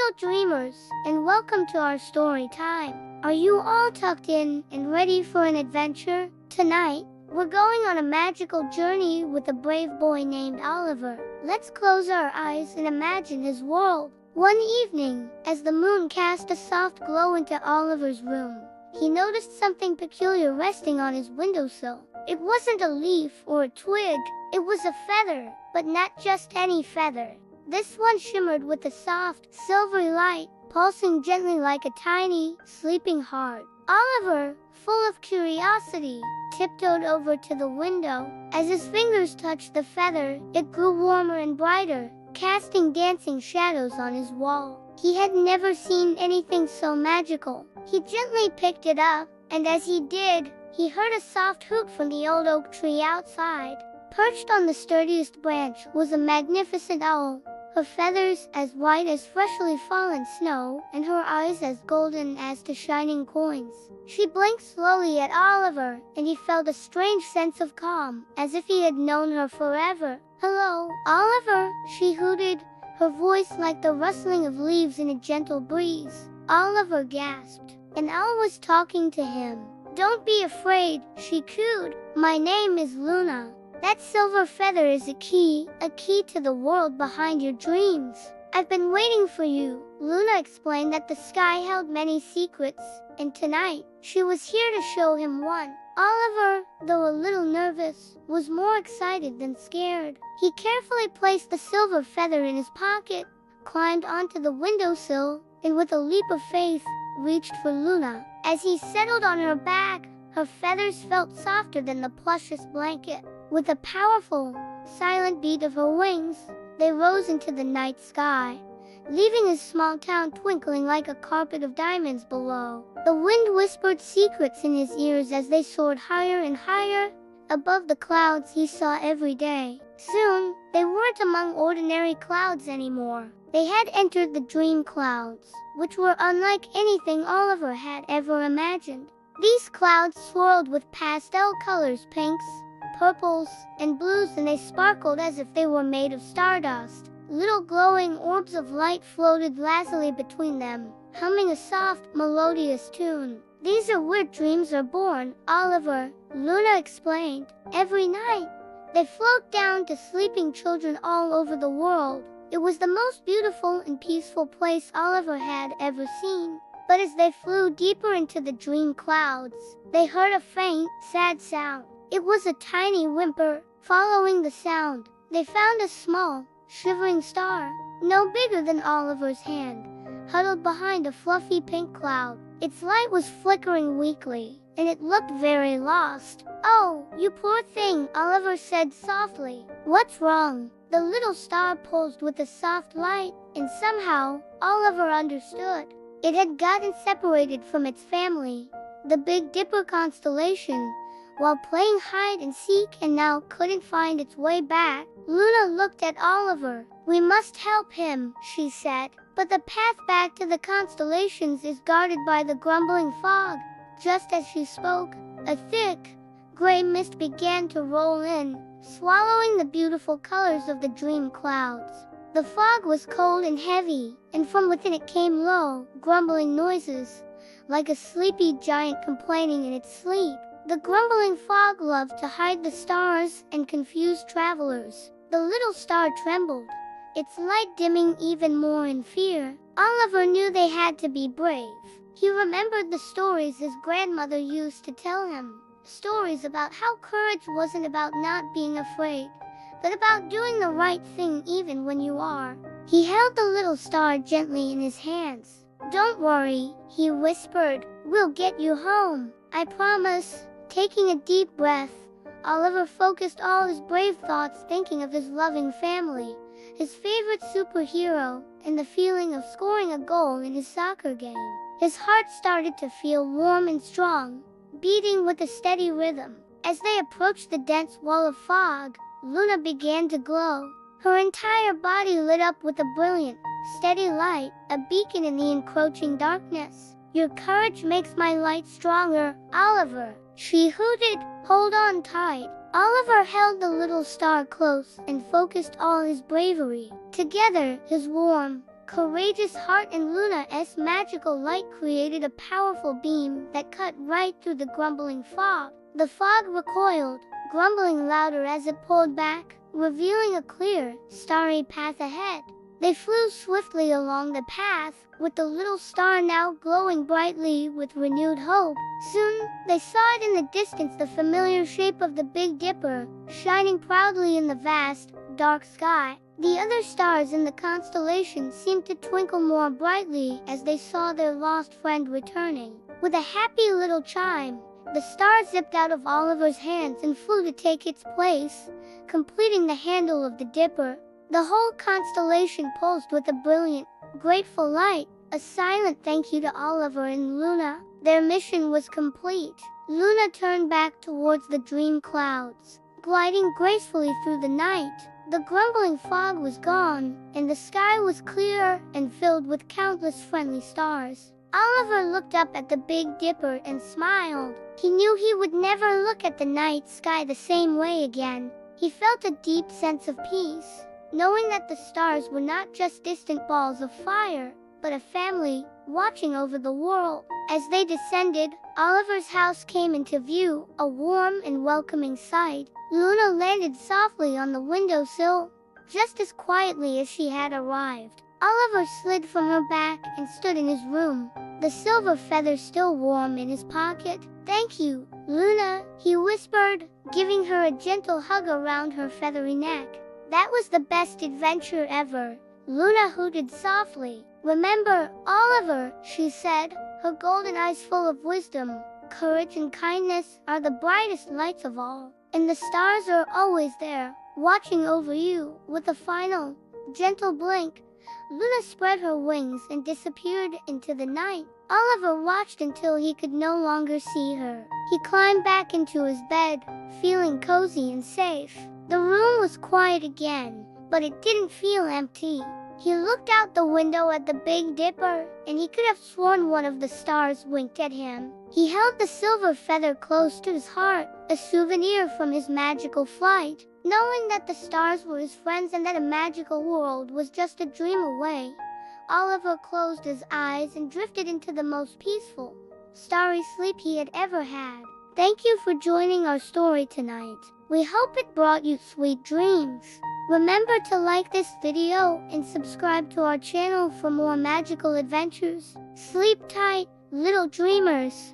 Hello dreamers, and welcome to our story time. Are you all tucked in and ready for an adventure? Tonight, we're going on a magical journey with a brave boy named Oliver. Let's close our eyes and imagine his world. One evening, as the moon cast a soft glow into Oliver's room, he noticed something peculiar resting on his windowsill. It wasn't a leaf or a twig, it was a feather, but not just any feather. This one shimmered with a soft, silvery light, pulsing gently like a tiny, sleeping heart. Oliver, full of curiosity, tiptoed over to the window. As his fingers touched the feather, it grew warmer and brighter, casting dancing shadows on his wall. He had never seen anything so magical. He gently picked it up, and as he did, he heard a soft hoot from the old oak tree outside. Perched on the sturdiest branch was a magnificent owl, her feathers as white as freshly fallen snow, and her eyes as golden as the shining coins. She blinked slowly at Oliver, and he felt a strange sense of calm, as if he had known her forever. "Hello, Oliver," she hooted, her voice like the rustling of leaves in a gentle breeze. Oliver gasped. An owl was talking to him. "Don't be afraid," she cooed. "My name is Luna. That silver feather is a key to the world behind your dreams. I've been waiting for you." Luna explained that the sky held many secrets, and tonight, she was here to show him one. Oliver, though a little nervous, was more excited than scared. He carefully placed the silver feather in his pocket, climbed onto the windowsill, and with a leap of faith, reached for Luna. As he settled on her back, her feathers felt softer than the plushest blanket. With a powerful, silent beat of her wings, they rose into the night sky, leaving his small town twinkling like a carpet of diamonds below. The wind whispered secrets in his ears as they soared higher and higher, above the clouds he saw every day. Soon, they weren't among ordinary clouds anymore. They had entered the dream clouds, which were unlike anything Oliver had ever imagined. These clouds swirled with pastel colors, pinks, purples, and blues, and they sparkled as if they were made of stardust. Little glowing orbs of light floated lazily between them, humming a soft, melodious tune. "These are where dreams are born, Oliver," Luna explained. "Every night, they float down to sleeping children all over the world." It was the most beautiful and peaceful place Oliver had ever seen. But as they flew deeper into the dream clouds, they heard a faint, sad sound. It was a tiny whimper. Following the sound, they found a small, shivering star, no bigger than Oliver's hand, huddled behind a fluffy pink cloud. Its light was flickering weakly, and it looked very lost. "Oh, you poor thing," Oliver said softly. "What's wrong?" The little star pulsed with a soft light, and somehow, Oliver understood. It had gotten separated from its family, the Big Dipper constellation, while playing hide and seek, and now couldn't find its way back. Luna looked at Oliver. "We must help him," she said. "But the path back to the constellations is guarded by the grumbling fog." Just as she spoke, a thick, gray mist began to roll in, swallowing the beautiful colors of the dream clouds. The fog was cold and heavy, and from within it came low, grumbling noises, like a sleepy giant complaining in its sleep. The grumbling fog loved to hide the stars and confuse travelers. The little star trembled, its light dimming even more in fear. Oliver knew they had to be brave. He remembered the stories his grandmother used to tell him. Stories about how courage wasn't about not being afraid, but about doing the right thing even when you are. He held the little star gently in his hands. "Don't worry," he whispered. "We'll get you home, I promise." Taking a deep breath, Oliver focused all his brave thoughts thinking of his loving family, his favorite superhero, and the feeling of scoring a goal in his soccer game. His heart started to feel warm and strong, beating with a steady rhythm. As they approached the dense wall of fog, Luna began to glow. Her entire body lit up with a brilliant, steady light, a beacon in the encroaching darkness. "Your courage makes my light stronger, Oliver," she hooted. "Hold on tight." Oliver held the little star close and focused all his bravery. Together, his warm, courageous heart and Luna's magical light created a powerful beam that cut right through the grumbling fog. The fog recoiled, grumbling louder as it pulled back, revealing a clear, starry path ahead. They flew swiftly along the path, with the little star now glowing brightly with renewed hope. Soon, they saw it in the distance, the familiar shape of the Big Dipper, shining proudly in the vast, dark sky. The other stars in the constellation seemed to twinkle more brightly as they saw their lost friend returning. With a happy little chime, the star zipped out of Oliver's hands and flew to take its place, completing the handle of the Dipper. The whole constellation pulsed with a brilliant, grateful light, a silent thank you to Oliver and Luna. Their mission was complete. Luna turned back towards the dream clouds, gliding gracefully through the night. The grumbling fog was gone, and the sky was clear and filled with countless friendly stars. Oliver looked up at the Big Dipper and smiled. He knew he would never look at the night sky the same way again. He felt a deep sense of peace, knowing that the stars were not just distant balls of fire, but a family watching over the world. As they descended, Oliver's house came into view, a warm and welcoming sight. Luna landed softly on the windowsill, just as quietly as she had arrived. Oliver slid from her back and stood in his room, the silver feather still warm in his pocket. "Thank you, Luna," he whispered, giving her a gentle hug around her feathery neck. "That was the best adventure ever," Luna hooted softly. "Remember, Oliver," she said, her golden eyes full of wisdom, "courage and kindness are the brightest lights of all, and the stars are always there, watching over you." With a final, gentle blink, Luna spread her wings and disappeared into the night. Oliver watched until he could no longer see her. He climbed back into his bed, feeling cozy and safe. The room was quiet again, but it didn't feel empty. He looked out the window at the Big Dipper, and he could have sworn one of the stars winked at him. He held the silver feather close to his heart, a souvenir from his magical flight, knowing that the stars were his friends and that a magical world was just a dream away. Oliver closed his eyes and drifted into the most peaceful, starry sleep he had ever had. Thank you for joining our story tonight. We hope it brought you sweet dreams. Remember to like this video and subscribe to our channel for more magical adventures. Sleep tight, little dreamers.